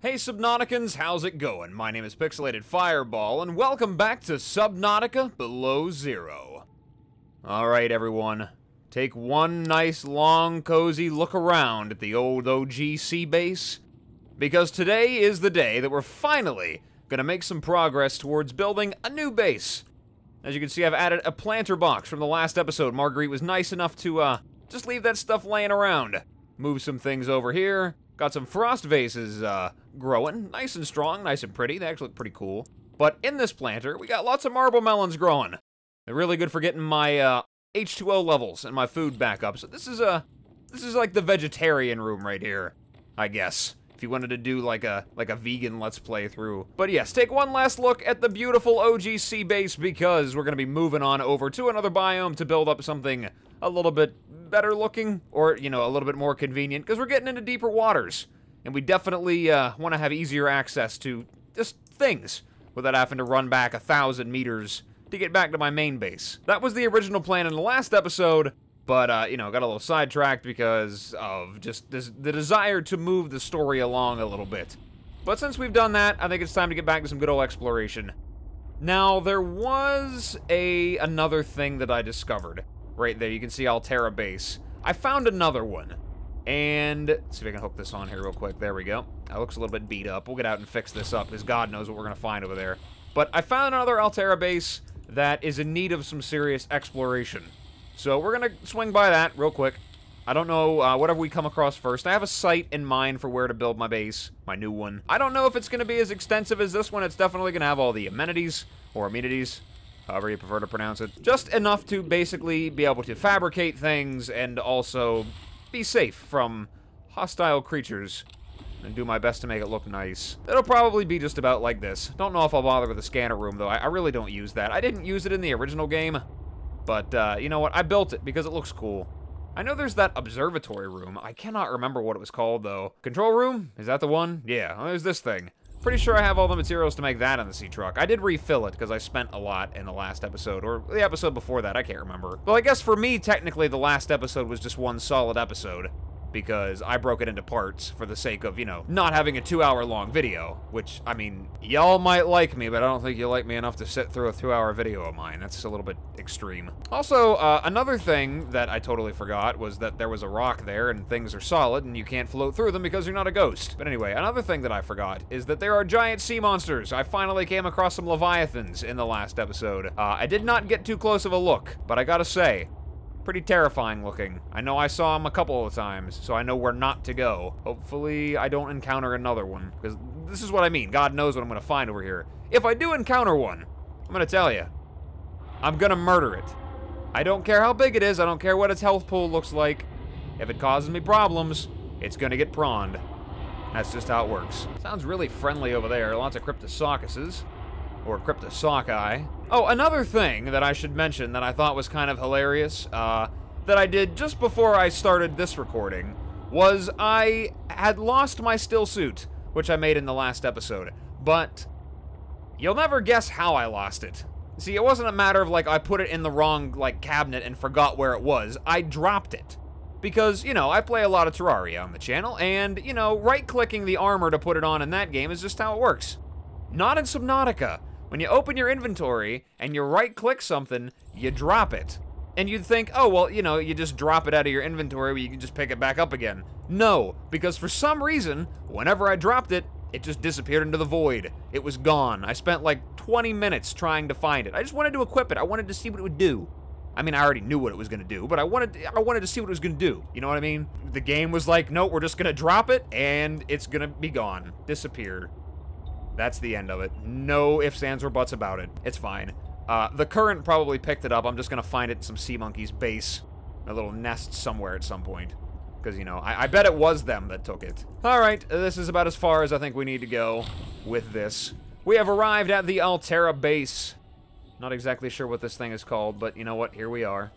Hey Subnauticans, how's it going? My name is Pixelated Fireball, and welcome back to Subnautica Below Zero. Alright everyone, take one nice long cozy look around at the old OG sea base, because today is the day that we're finally gonna make some progress towards building a new base. As you can see, I've added a planter box from the last episode. Marguerite was nice enough to, just leave that stuff laying around. Move some things over here. Got some frost vases, growing. Nice and strong, nice and pretty. They actually look pretty cool. But in this planter, we got lots of marble melons growing. They're really good for getting my, H2O levels and my food back up. So this is like the vegetarian room right here, I guess. If you wanted to do like a vegan let's play through. But yes, take one last look at the beautiful OG sea base because we're gonna be moving on over to another biome to build up something a little bit better looking, or, you know, a little bit more convenient, because we're getting into deeper waters. And we definitely want to have easier access to just things without having to run back 1,000 meters to get back to my main base. That was the original plan in the last episode, but, you know, got a little sidetracked because of just the desire to move the story along a little bit. But since we've done that, I think it's time to get back to some good old exploration. Now, there was another thing that I discovered. Right there, you can see Altera base. I found another one. And, let's see if I can hook this on here real quick. There we go. That looks a little bit beat up. We'll get out and fix this up, because God knows what we're going to find over there. But I found another Altera base that is in need of some serious exploration. So we're going to swing by that real quick. I don't know, whatever we come across first. I have a site in mind for where to build my base, my new one. I don't know if it's going to be as extensive as this one. It's definitely going to have all the amenities, or amenities, however you prefer to pronounce it. Just enough to basically be able to fabricate things and also be safe from hostile creatures. And do my best to make it look nice. It'll probably be just about like this. Don't know if I'll bother with the scanner room, though. I really don't use that. I didn't use it in the original game. But, you know what? I built it because it looks cool. I know there's that observatory room. I cannot remember what it was called, though. Control room? Is that the one? Yeah, well, there's this thing. Pretty sure I have all the materials to make that in the sea truck. I did refill it because I spent a lot in the last episode, or the episode before that, I can't remember. Well, I guess for me, technically, the last episode was just one solid episode, because I broke it into parts for the sake of, you know, not having a 2-hour-long video, which, I mean, y'all might like me, but I don't think you like me enough to sit through a 2-hour video of mine. That's a little bit extreme. Also, another thing that I totally forgot was that there was a rock there, and things are solid, and you can't float through them because you're not a ghost. But anyway, another thing that I forgot is that there are giant sea monsters. I finally came across some leviathans in the last episode. I did not get too close of a look, but I gotta say, pretty terrifying looking. I know I saw them a couple of times, so I know where not to go. Hopefully, I don't encounter another one, because this is what I mean. God knows what I'm going to find over here. If I do encounter one, I'm going to tell you, I'm going to murder it. I don't care how big it is. I don't care what its health pool looks like. If it causes me problems, it's going to get prawned. That's just how it works. Sounds really friendly over there. Lots of cryptosaucuses. Or cryptosauci. Oh, another thing that I should mention that I thought was kind of hilarious, that I did just before I started this recording, was I had lost my still suit, which I made in the last episode, but you'll never guess how I lost it. See, it wasn't a matter of, like, I put it in the wrong, like, cabinet and forgot where it was. I dropped it. Because, you know, I play a lot of Terraria on the channel, and, you know, right-clicking the armor to put it on in that game is just how it works. Not in Subnautica. When you open your inventory and you right-click something, you drop it. And you'd think, oh, well, you know, you just drop it out of your inventory where you can just pick it back up again. No, because for some reason, whenever I dropped it, it just disappeared into the void. It was gone. I spent like 20 minutes trying to find it. I just wanted to equip it. I wanted to see what it would do. I mean, I already knew what it was going to do, but I wanted to see what it was going to do. You know what I mean? The game was like, no, we're just going to drop it, and it's going to be gone. Disappear. That's the end of it. No ifs, ands, or buts about it. It's fine. The current probably picked it up. I'm just gonna find it in some sea monkey's base. A little nest somewhere at some point. Because, you know, I bet it was them that took it. Alright, this is about as far as I think we need to go with this. We have arrived at the Altera base. Not exactly sure what this thing is called, but you know what? Here we are.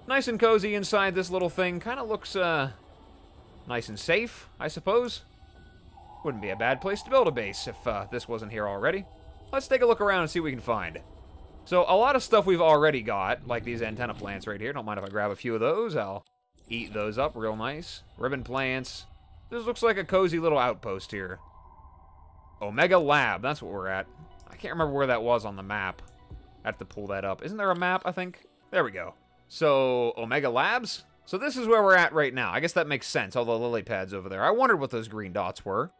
Nice and cozy inside this little thing. Kind of looks, nice and safe, I suppose. Wouldn't be a bad place to build a base if this wasn't here already. Let's take a look around and see what we can find. So, a lot of stuff we've already got, like these antenna plants right here. Don't mind if I grab a few of those. I'll eat those up real nice. Ribbon plants. This looks like a cozy little outpost here. Omega Lab, that's what we're at. I can't remember where that was on the map. I have to pull that up. Isn't there a map, I think? There we go. So, Omega Labs? So this is where we're at right now. I guess that makes sense, all the lily pads over there. I wondered what those green dots were.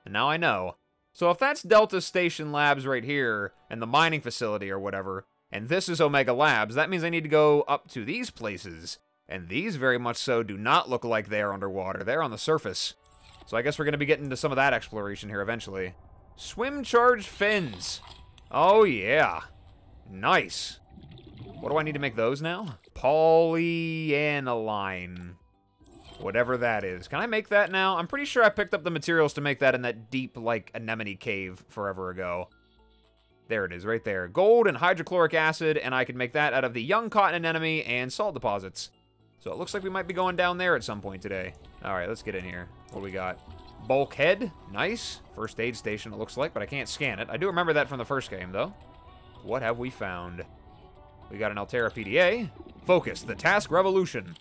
And now I know. So if that's Delta Station Labs right here, and the mining facility or whatever, and this is Omega Labs, that means I need to go up to these places. And these very much so do not look like they're underwater. They're on the surface. So I guess we're going to be getting into some of that exploration here eventually. Swim charge fins. Oh yeah. Nice. What do I need to make those now? Polyaniline. Whatever that is. Can I make that now? I'm pretty sure I picked up the materials to make that in that deep, like, anemone cave forever ago. There it is, right there. Gold and hydrochloric acid, and I can make that out of the young cotton anemone and salt deposits. So it looks like we might be going down there at some point today. Alright, let's get in here. What do we got? Bulkhead. Nice. First aid station, it looks like, but I can't scan it. I do remember that from the first game, though. What have we found? We got an Altera PDA. Focus, the task revolution.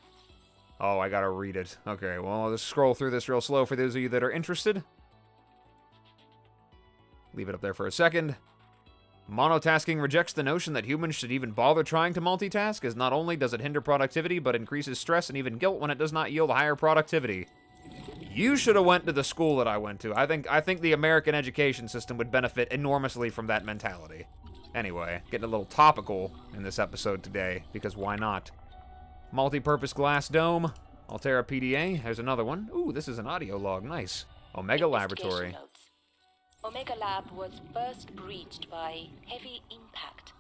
Oh, I gotta read it. Okay, well, I'll just scroll through this real slow for those of you that are interested. Leave it up there for a second. Monotasking rejects the notion that humans should even bother trying to multitask, as not only does it hinder productivity, but increases stress and even guilt when it does not yield higher productivity. You should have went to the school that I went to. I think the American education system would benefit enormously from that mentality. Anyway, getting a little topical in this episode today, because why not? Multi-purpose glass dome. Altera PDA. There's another one. Ooh, this is an audio log. Nice. Omega Laboratory. Notes. Omega Lab was first breached by heavy impact,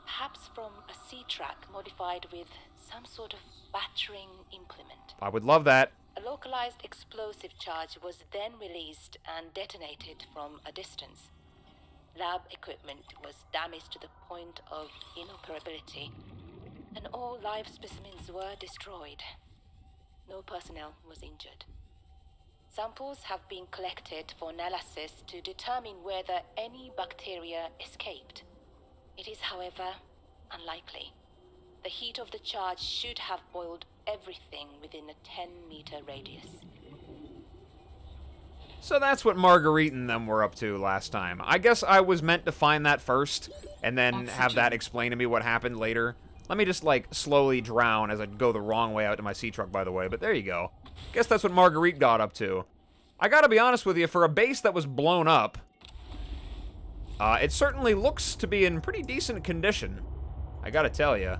perhaps from a sea track modified with some sort of battering implement. I would love that. A localized explosive charge was then released and detonated from a distance. Lab equipment was damaged to the point of inoperability, and all live specimens were destroyed. No personnel was injured. Samples have been collected for analysis to determine whether any bacteria escaped. It is, however, unlikely. The heat of the charge should have boiled everything within a 10-meter radius. So that's what Marguerite and them were up to last time. I guess I was meant to find that first, and then have that explain to me what happened later. Let me just, like, slowly drown as I go the wrong way out to my sea truck, by the way, but there you go. Guess that's what Marguerite got up to. I gotta be honest with you, for a base that was blown up, it certainly looks to be in pretty decent condition. I gotta tell you.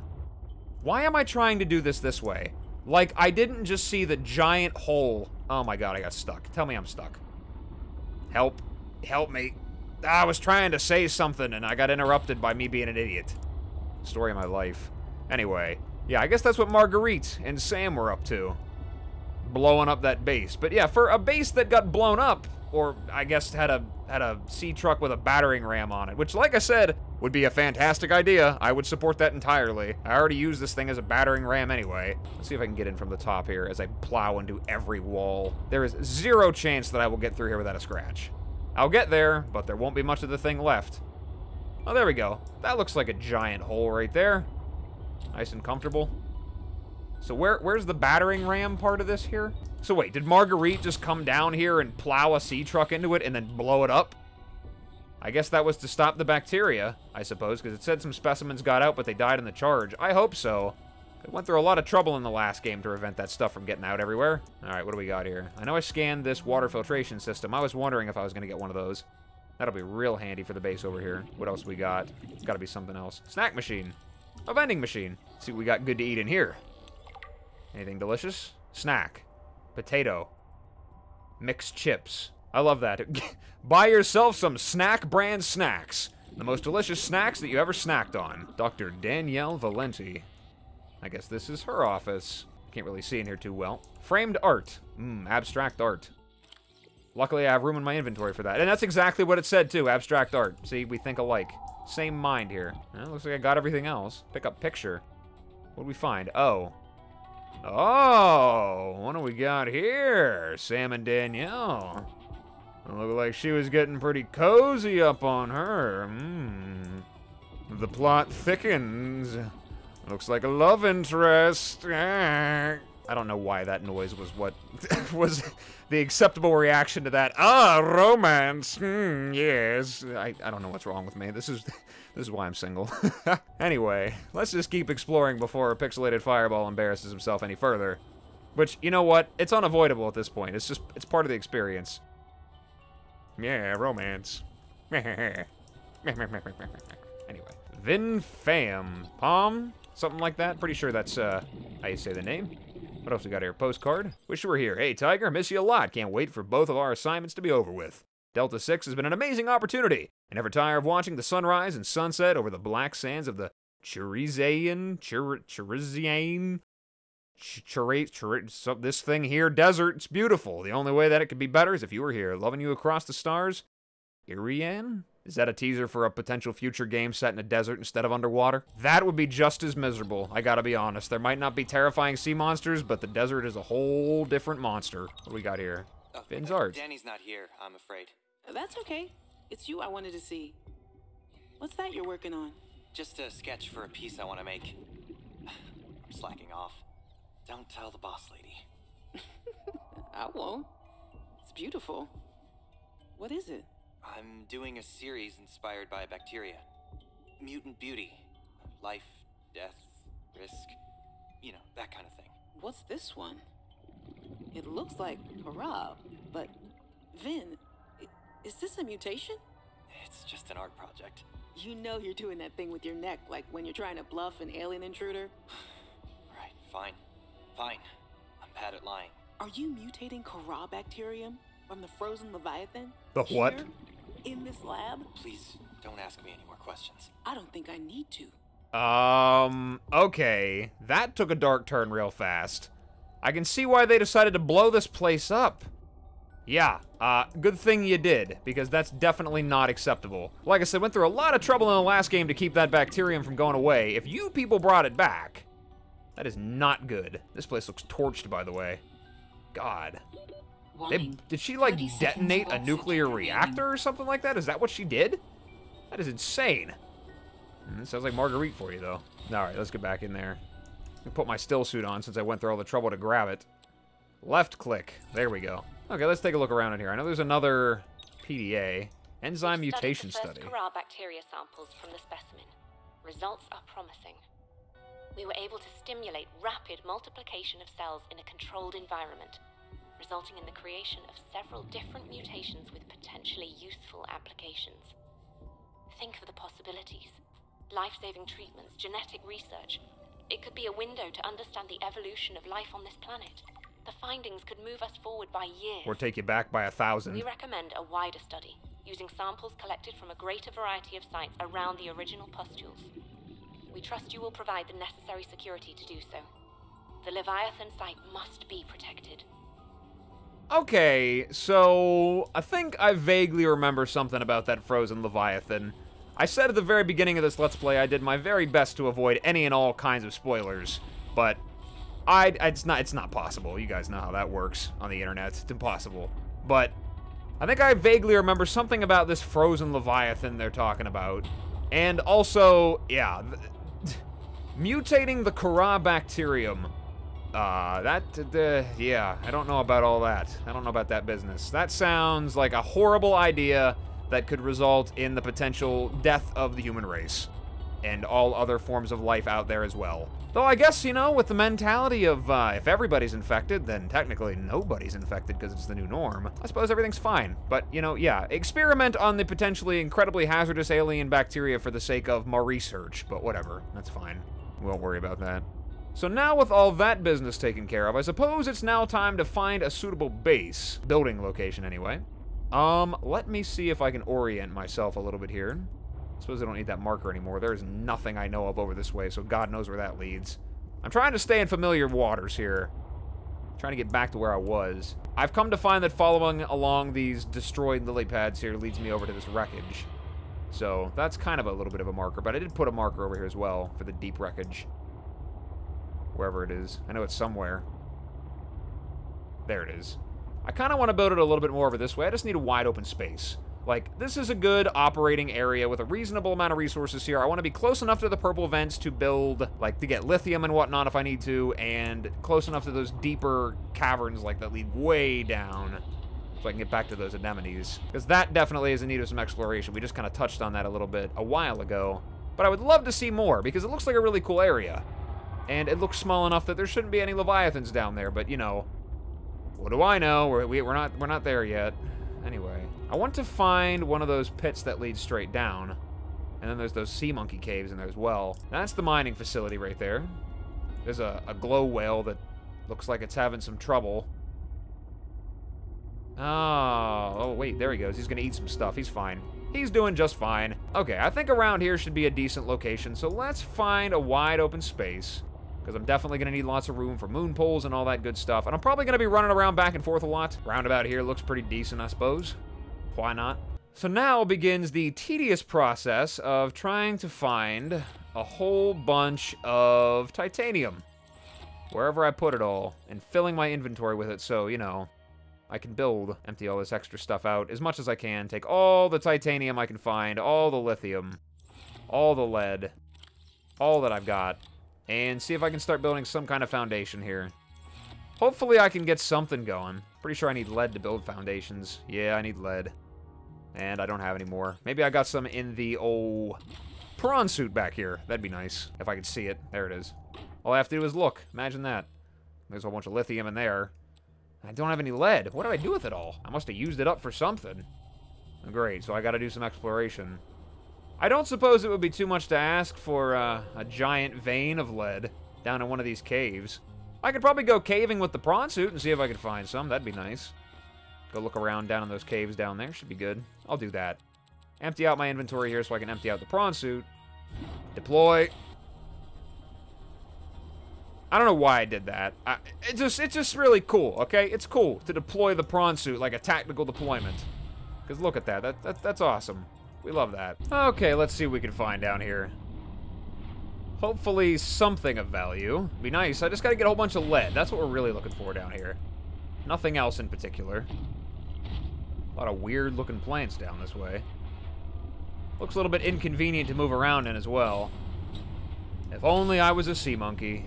Why am I trying to do this way? Like, I didn't just see the giant hole. Oh my god, I got stuck. Tell me I'm stuck. Help. Help me. I was trying to say something, and I got interrupted by me being an idiot. Story of my life. Anyway, yeah, I guess that's what Marguerite and Sam were up to. Blowing up that base. But yeah, for a base that got blown up, or I guess had a sea truck with a battering ram on it, which, like I said, would be a fantastic idea. I would support that entirely. I already use this thing as a battering ram anyway. Let's see if I can get in from the top here as I plow into every wall. There is zero chance that I will get through here without a scratch. I'll get there, but there won't be much of the thing left. Oh, there we go. That looks like a giant hole right there. Nice and comfortable. So where's the battering ram part of this here? So wait, did Marguerite just come down here and plow a sea truck into it and then blow it up? I guess that was to stop the bacteria, I suppose, because it said some specimens got out, but they died in the charge. I hope so. It went through a lot of trouble in the last game to prevent that stuff from getting out everywhere. Alright, what do we got here? I know I scanned this water filtration system. I was wondering if I was going to get one of those. That'll be real handy for the base over here. What else we got? It's got to be something else. Snack machine. A vending machine. Let's see what we got good to eat in here. Anything delicious? Snack. Potato. Mixed chips. I love that. Buy yourself some snack brand snacks. The most delicious snacks that you ever snacked on. Dr. Danielle Valenti. I guess this is her office. Can't really see in here too well. Framed art. Abstract art. Luckily, I have room in my inventory for that. And that's exactly what it said, too. Abstract art. See, we think alike. Same mind here. Well, looks like I got everything else. Pick up picture. What do we find? Oh. Oh, what do we got here? Sam and Danielle. Looked like she was getting pretty cozy up on her. The plot thickens. Looks like a love interest. I don't know why that noise was what was the acceptable reaction to that. Ah, romance. Yes. I don't know what's wrong with me. This is why I'm single. Anyway, let's just keep exploring before a pixelated fireball embarrasses himself any further. Which, you know what? It's unavoidable at this point. It's part of the experience. Yeah, romance. Anyway. Vin Pham. Palm? Something like that? Pretty sure that's, how you say the name. What else we got here? Postcard? Wish you were here. Hey, Tiger, miss you a lot. Can't wait for both of our assignments to be over with. Delta 6 has been an amazing opportunity. I never tire of watching the sunrise and sunset over the black sands of the Chirizian, this thing here, desert. It's beautiful. The only way that it could be better is if you were here. Loving you across the stars. Irian? Is that a teaser for a potential future game set in a desert instead of underwater? That would be just as miserable, I gotta be honest. There might not be terrifying sea monsters, but the desert is a whole different monster. What do we got here? Finn's art. Danny's not here, I'm afraid. That's okay. It's you I wanted to see. What's that you're working on? Just a sketch for a piece I want to make. I'm slacking off. Don't tell the boss lady. I won't. It's beautiful. What is it? I'm doing a series inspired by bacteria. Mutant beauty. Life, death, risk. You know, that kind of thing. What's this one? It looks like Parab, but Vin, is this a mutation? It's just an art project. You know you're doing that thing with your neck, like when you're trying to bluff an alien intruder. Right, fine. Fine. I'm bad at lying. Are you mutating Corabacterium from the frozen Leviathan? The what? Here, in this lab? Please, don't ask me any more questions. I don't think I need to. Okay. That took a dark turn real fast. I can see why they decided to blow this place up. Yeah, good thing you did, because that's definitely not acceptable. Like I said, went through a lot of trouble in the last game to keep that bacterium from going away. If you people brought it back, that is not good. This place looks torched, by the way. God. Did she, like, detonate a nuclear reactor or something like that? Is that what she did? That is insane. Sounds like Marguerite for you, though. Alright, let's get back in there. I'll put my still suit on since I went through all the trouble to grab it. Left click. There we go. Okay, let's take a look around in here. I know there's another PDA. Enzyme mutation study. We studied the first bacteria samples from the specimen. Results are promising. We were able to stimulate rapid multiplication of cells in a controlled environment, resulting in the creation of several different mutations with potentially useful applications. Think of the possibilities. Life-saving treatments, genetic research. It could be a window to understand the evolution of life on this planet. The findings could move us forward by years. Or take you back by 1,000. We recommend a wider study, using samples collected from a greater variety of sites around the original pustules. We trust you will provide the necessary security to do so. The Leviathan site must be protected. Okay, so I think I vaguely remember something about that frozen Leviathan. I said at the very beginning of this Let's Play I did my very best to avoid any and all kinds of spoilers, but it's not possible. You guys know how that works on the internet. It's impossible. But I think I vaguely remember something about this frozen Leviathan they're talking about. And also, yeah, mutating the Corabacterium. Yeah, I don't know about all that. I don't know about that business. That sounds like a horrible idea that could result in the potential death of the human race. And all other forms of life out there as well. Though I guess, you know, with the mentality of, if everybody's infected, then technically nobody's infected because it's the new norm. I suppose everything's fine. But, you know, yeah, experiment on the potentially incredibly hazardous alien bacteria for the sake of more research. But whatever, that's fine. We won't worry about that. So now with all that business taken care of, I suppose it's now time to find a suitable base. Building location, anyway. Let me see if I can orient myself a little bit here. I suppose I don't need that marker anymore. There is nothing I know of over this way, so God knows where that leads. I'm trying to stay in familiar waters here. Trying to get back to where I was. I've come to find that following along these destroyed lily pads here leads me over to this wreckage. So that's kind of a little bit of a marker, but I did put a marker over here as well for the deep wreckage. Wherever it is. I know it's somewhere. There it is. I kind of want to build it a little bit more over this way. I just need a wide open space. Like, this is a good operating area with a reasonable amount of resources here. I want to be close enough to the purple vents to build, like, to get lithium and whatnot if I need to, and close enough to those deeper caverns, like, that lead way down, so I can get back to those anemones. Because that definitely is in need of some exploration. We just kind of touched on that a little bit a while ago. But I would love to see more, because it looks like a really cool area. And it looks small enough that there shouldn't be any leviathans down there, but, you know, what do I know? We're not there yet. Anyway, I want to find one of those pits that lead straight down. And then there's those sea monkey caves in there as well. That's the mining facility right there. There's a glow whale that looks like it's having some trouble. Oh, wait, there he goes. He's gonna eat some stuff. He's fine. He's doing just fine. Okay, I think around here should be a decent location, so let's find a wide open space. Because I'm definitely going to need lots of room for moon poles and all that good stuff. And I'm probably going to be running around back and forth a lot. Roundabout here looks pretty decent, I suppose. Why not? So now begins the tedious process of trying to find a whole bunch of titanium. Wherever I put it all. And filling my inventory with it so, you know, I can empty all this extra stuff out as much as I can. Take all the titanium I can find, all the lithium, all the lead, all that I've got. And see if I can start building some kind of foundation here. Hopefully I can get something going. Pretty sure I need lead to build foundations. Yeah, I need lead. And I don't have any more. Maybe I got some in the old prawn suit back here. That'd be nice, if I could see it. There it is. All I have to do is look. Imagine that. There's a whole bunch of lithium in there. I don't have any lead. What do I do with it all? I must have used it up for something. Great, so I gotta do some exploration. I don't suppose it would be too much to ask for a giant vein of lead down in one of these caves. I could probably go caving with the prawn suit and see if I could find some. That'd be nice. Go look around down in those caves down there. Should be good. I'll do that. Empty out my inventory here so I can empty out the prawn suit. Deploy. I don't know why I did that. It's just really cool, okay? It's cool to deploy the prawn suit like a tactical deployment. Because look at that. That's awesome. We love that. Okay, let's see what we can find down here. Hopefully something of value. Be nice. I just gotta get a whole bunch of lead. That's what we're really looking for down here. Nothing else in particular. A lot of weird looking plants down this way. Looks a little bit inconvenient to move around in as well. If only I was a sea monkey.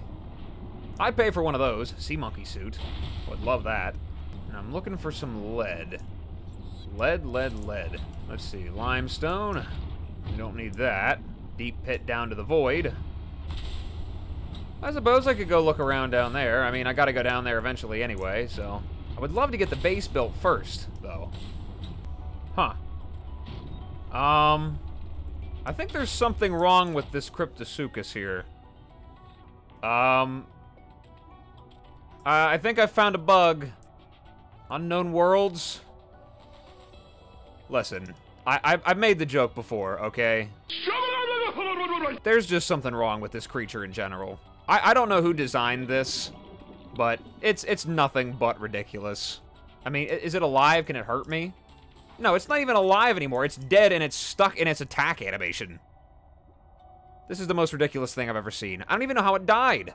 I'd pay for one of those. Sea monkey suit. Would love that. And I'm looking for some lead. Lead. Let's see. Limestone. We don't need that. Deep pit down to the void. I suppose I could go look around down there. I mean, I gotta go down there eventually anyway, so... I would love to get the base built first, though. Huh. I think there's something wrong with this Cryptosuchus here. I think I found a bug. Unknown worlds? Listen, I've made the joke before, okay? There's just something wrong with this creature in general. I don't know who designed this, but it's nothing but ridiculous. I mean, is it alive? Can it hurt me? No, it's not even alive anymore. It's dead and it's stuck in its attack animation. This is the most ridiculous thing I've ever seen. I don't even know how it died.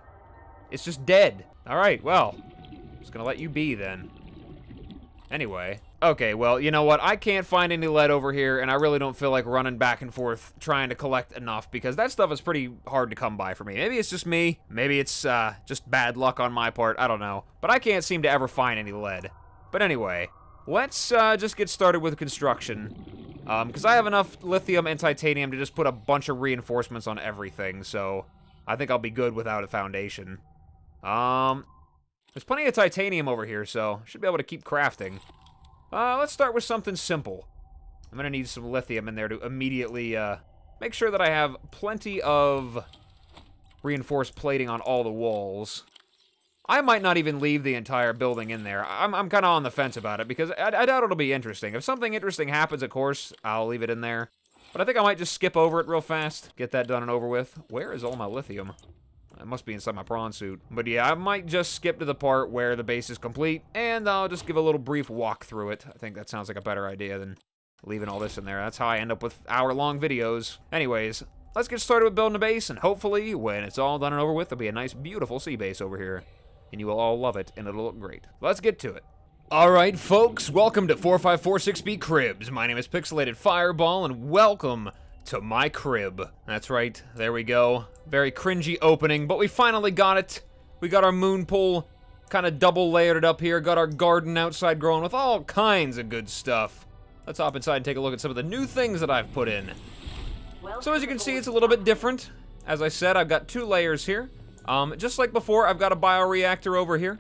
It's just dead. All right, well, just gonna let you be then. Anyway. Okay, well, you know what? I can't find any lead over here, and I really don't feel like running back and forth trying to collect enough, because that stuff is pretty hard to come by for me. Maybe it's just me. Maybe it's just bad luck on my part. I don't know. But I can't seem to ever find any lead. But anyway, let's just get started with construction. Because I have enough lithium and titanium to just put a bunch of reinforcements on everything, so I think I'll be good without a foundation. There's plenty of titanium over here, so should be able to keep crafting. Let's start with something simple. I'm gonna need some lithium in there to immediately, make sure that I have plenty of reinforced plating on all the walls. I might not even leave the entire building in there. I'm kind of on the fence about it, because I doubt it'll be interesting. If something interesting happens, of course, I'll leave it in there. But I think I might just skip over it real fast, get that done and over with. Where is all my lithium? It must be inside my prawn suit. But yeah, I might just skip to the part where the base is complete, and I'll just give a little brief walk through it. I think that sounds like a better idea than leaving all this in there. That's how I end up with hour-long videos. Anyways, let's get started with building a base, and hopefully, when it's all done and over with, there'll be a nice, beautiful sea base over here. And you will all love it, and it'll look great. Let's get to it. Alright folks, welcome to 4546B Cribs. My name is Pixelated Fireball, and welcome to my crib. That's right, there we go. Very cringy opening, but we finally got it. We got our moon pool, kind of double layered it up here, got our garden outside growing with all kinds of good stuff. Let's hop inside and take a look at some of the new things that I've put in. So as you can see, it's a little bit different. As I said, I've got 2 layers here. Just like before, I've got a bioreactor over here.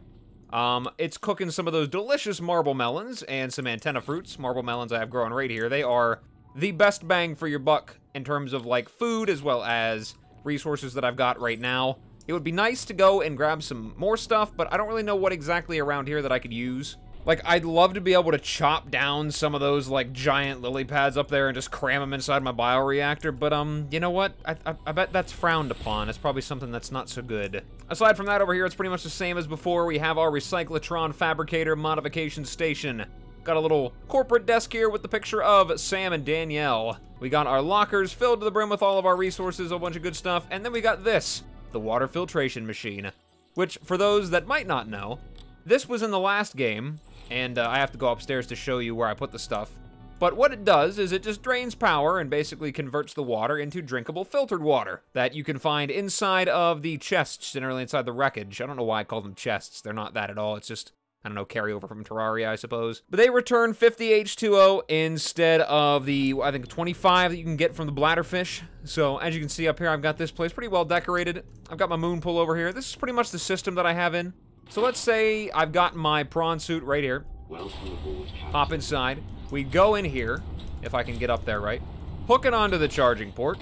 It's cooking some of those delicious marble melons and some antenna fruits. Marble melons I have growing right here. They are the best bang for your buck in terms of, like, food as well as resources that I've got right now. It would be nice to go and grab some more stuff, but I don't really know what exactly around here that I could use. Like, I'd love to be able to chop down some of those, like, giant lily pads up there and just cram them inside my bioreactor, but, you know what? I bet that's frowned upon. It's probably something that's not so good. Aside from that, over here, it's pretty much the same as before. We have our Recyclotron Fabricator Modification Station. Got a little corporate desk here with the picture of Sam and Danielle. We got our lockers filled to the brim with all of our resources, a bunch of good stuff, and then we got this, the water filtration machine, which, for those that might not know, this was in the last game, and I have to go upstairs to show you where I put the stuff. But what it does is it just drains power and basically converts the water into drinkable filtered water that you can find inside of the chests, generally inside the wreckage. I don't know why I call them chests. They're not that at all. It's just, I don't know, carryover from Terraria, I suppose. But they return 50 H2O instead of the, I think, 25 that you can get from the bladderfish. So, as you can see up here, I've got this place pretty well decorated. I've got my moon pool over here. This is pretty much the system that I have in. So let's say I've got my prawn suit right here. Hop inside. We go in here, if I can get up there right. Hook it onto the charging port.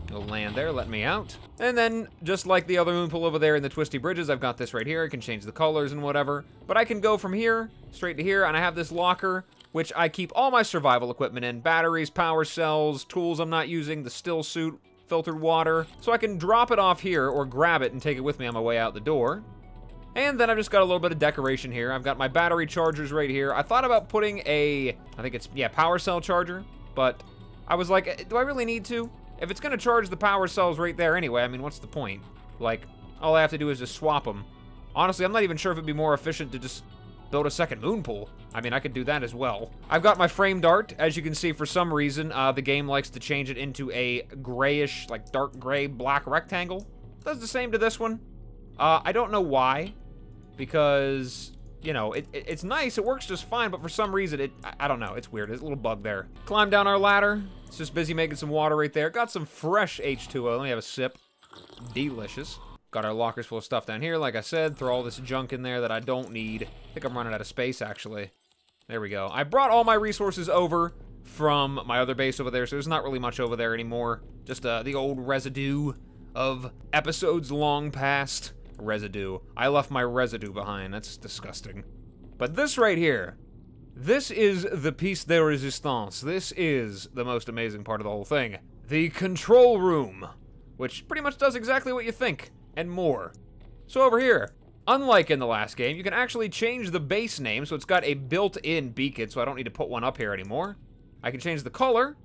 It'll land there, let me out. And then, just like the other moon pool over there in the twisty bridges, I've got this right here. I can change the colors and whatever. But I can go from here, straight to here, and I have this locker, which I keep all my survival equipment in. Batteries, power cells, tools I'm not using, the still suit, filtered water. So I can drop it off here, or grab it and take it with me on my way out the door. And then I've just got a little bit of decoration here. I've got my battery chargers right here. I thought about putting a, I think it's, yeah, power cell charger. But I was like, do I really need to? If it's going to charge the power cells right there anyway, I mean, what's the point? Like, all I have to do is just swap them. Honestly, I'm not even sure if it'd be more efficient to just build a second moon pool. I mean, I could do that as well. I've got my frame dart. As you can see, for some reason, the game likes to change it into a grayish, like dark gray, black rectangle. Does the same to this one. I don't know why. Because, you know, it's nice, it works just fine, but for some reason, I don't know, it's weird. There's a little bug there. Climb down our ladder. It's just busy making some water right there. Got some fresh H2O. Let me have a sip. Delicious. Got our lockers full of stuff down here, like I said. Throw all this junk in there that I don't need. I think I'm running out of space, actually. There we go. I brought all my resources over from my other base over there, so there's not really much over there anymore. Just the old residue of episodes long past. Residue. I left my residue behind. That's disgusting. But this right here, this is the piece de resistance. This is the most amazing part of the whole thing. The control room, which pretty much does exactly what you think, and more. So over here, unlike in the last game, you can actually change the base name, so it's got a built-in beacon, so I don't need to put one up here anymore. I can change the color.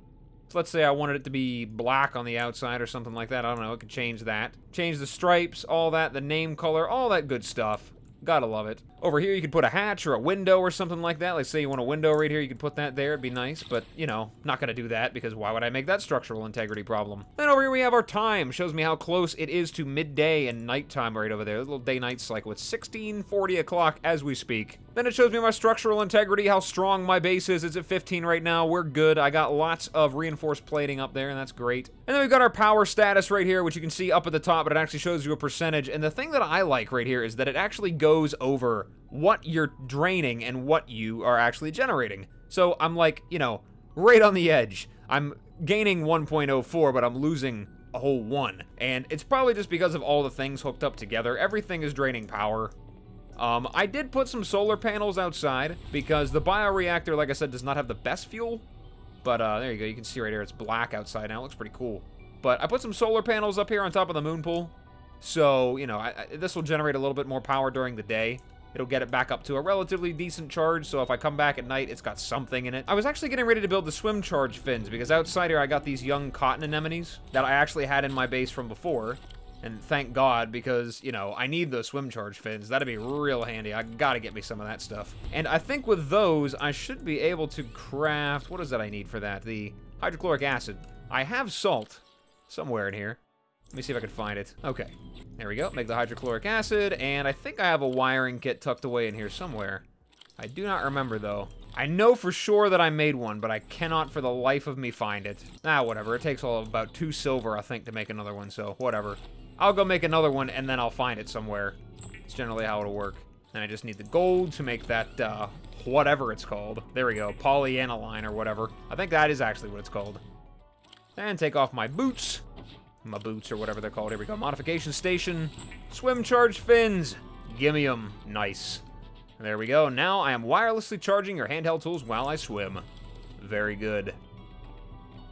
So let's say I wanted it to be black on the outside or something like that. I don't know, it could change that. Change the stripes, all that, the name color, all that good stuff. Gotta love it. Over here, you could put a hatch or a window or something like that. Like, say you want a window right here, you could put that there. It'd be nice, but, you know, not gonna do that because why would I make that structural integrity problem? Then over here, we have our time. Shows me how close it is to midday and nighttime right over there. A little day-night cycle. It's 16:40 o'clock as we speak. Then it shows me my structural integrity, how strong my base is. It's at 15 right now. We're good. I got lots of reinforced plating up there, and that's great. And then we've got our power status right here, which you can see up at the top, but it actually shows you a percentage. And the thing that I like right here is that it actually goes over what you're draining and what you are actually generating. So I'm like, you know, right on the edge. I'm gaining 1.04, but I'm losing a whole 1. And it's probably just because of all the things hooked up together. Everything is draining power. I did put some solar panels outside because the bioreactor, like I said, does not have the best fuel. But there you go. You can see right here it's black outside now. It looks pretty cool. But I put some solar panels up here on top of the moon pool. So, you know, this will generate a little bit more power during the day. It'll get it back up to a relatively decent charge, so if I come back at night, it's got something in it. I was actually getting ready to build the swim charge fins, because outside here I got these young cotton anemones that I actually had in my base from before. And thank God, because, you know, I need those swim charge fins. That'd be real handy. I gotta get me some of that stuff. And I think with those, I should be able to craft... What is that I need for that? The hydrochloric acid. I have salt somewhere in here. Let me see if I can find it. Okay, there we go. Make the hydrochloric acid, and I think I have a wiring kit tucked away in here somewhere. I do not remember, though. I know for sure that I made one, but I cannot for the life of me find it. Ah, whatever. It takes all of about 2 silver, I think, to make another one, so whatever. I'll go make another one, and then I'll find it somewhere. It's generally how it'll work. And I just need the gold to make that, whatever it's called. There we go. Polyaniline or whatever. I think that is actually what it's called. And take off my boots. My boots or whatever they're called. Here we go. Modification Station. Swim charge fins. Gimme 'em. Nice. There we go. Now I am wirelessly charging your handheld tools while I swim. Very good.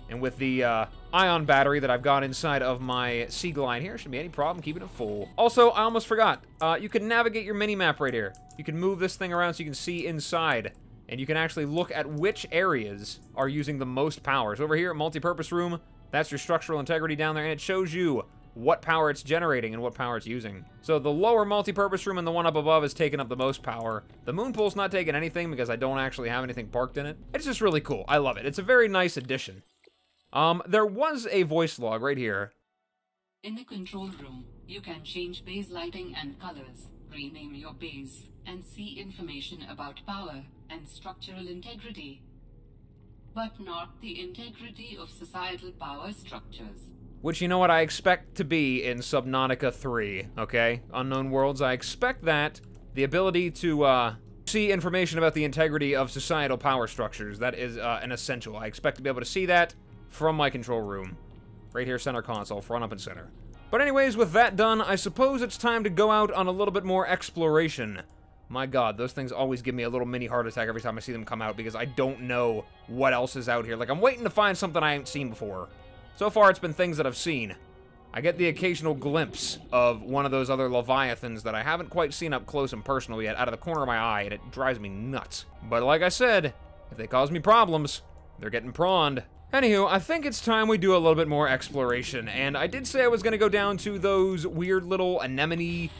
And with the ion battery that I've got inside of my sea glide here, shouldn't be any problem keeping it full. Also, I almost forgot. You can navigate your mini-map right here. You can move this thing around so you can see inside. And you can actually look at which areas are using the most power. So over here, multi-purpose room, that's your structural integrity down there, and it shows you what power it's generating and what power it's using. So the lower multi-purpose room and the one up above is taking up the most power. The moon pool's not taking anything because I don't actually have anything parked in it. It's just really cool. I love it. It's a very nice addition. There was a voice log right here. In the control room, you can change base lighting and colors, rename your base, and see information about power and structural integrity, but not the integrity of societal power structures. Which, you know what, I expect to be in Subnautica 3, okay? Unknown Worlds, I expect that. The ability to, see information about the integrity of societal power structures, that is, an essential. I expect to be able to see that from my control room. Right here, center console, front, up, and center. But anyways, with that done, I suppose it's time to go out on a little bit more exploration. My God, those things always give me a little mini heart attack every time I see them come out because I don't know what else is out here. Like, I'm waiting to find something I haven't seen before. So far, it's been things that I've seen. I get the occasional glimpse of one of those other Leviathans that I haven't quite seen up close and personal yet, out of the corner of my eye, and it drives me nuts. But like I said, if they cause me problems, they're getting prawned. Anywho, I think it's time we do a little bit more exploration, and I did say I was going to go down to those weird little anemone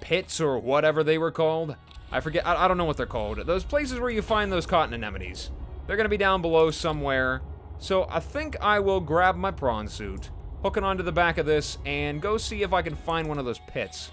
pits or whatever they were called. I forget, I don't know what they're called. Those places where you find those cotton anemones. They're going to be down below somewhere. So I think I will grab my prawn suit, hook it onto the back of this, and go see if I can find one of those pits.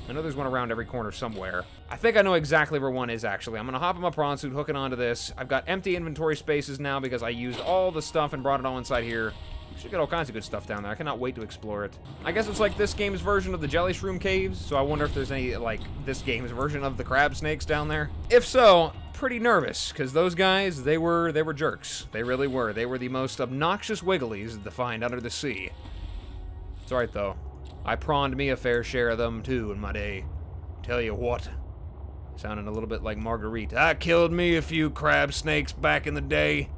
I know there's one around every corner somewhere. I think I know exactly where one is, actually. I'm going to hop in my prawn suit, hook it onto this. I've got empty inventory spaces now because I used all the stuff and brought it all inside here. Should get all kinds of good stuff down there. I cannot wait to explore it. I guess it's like this game's version of the Jelly Shroom Caves, so I wonder if there's any, like, this game's version of the crab snakes down there. If so, pretty nervous, because those guys, they were jerks. They really were. They were the most obnoxious wigglies to find under the sea. It's alright, though. I prawned me a fair share of them, too, in my day. Tell you what. Sounding a little bit like Marguerite. I killed me a few crab snakes back in the day.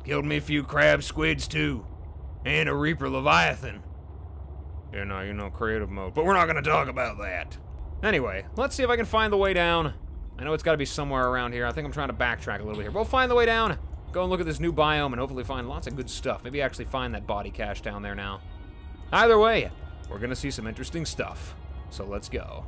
Killed me a few crab squids, too. And a Reaper Leviathan. Yeah, no, you know, creative mode. But we're not going to talk about that. Anyway, let's see if I can find the way down. I know it's got to be somewhere around here. I think I'm trying to backtrack a little bit here. We'll find the way down. Go and look at this new biome and hopefully find lots of good stuff. Maybe actually find that body cache down there now. Either way, we're going to see some interesting stuff. So let's go.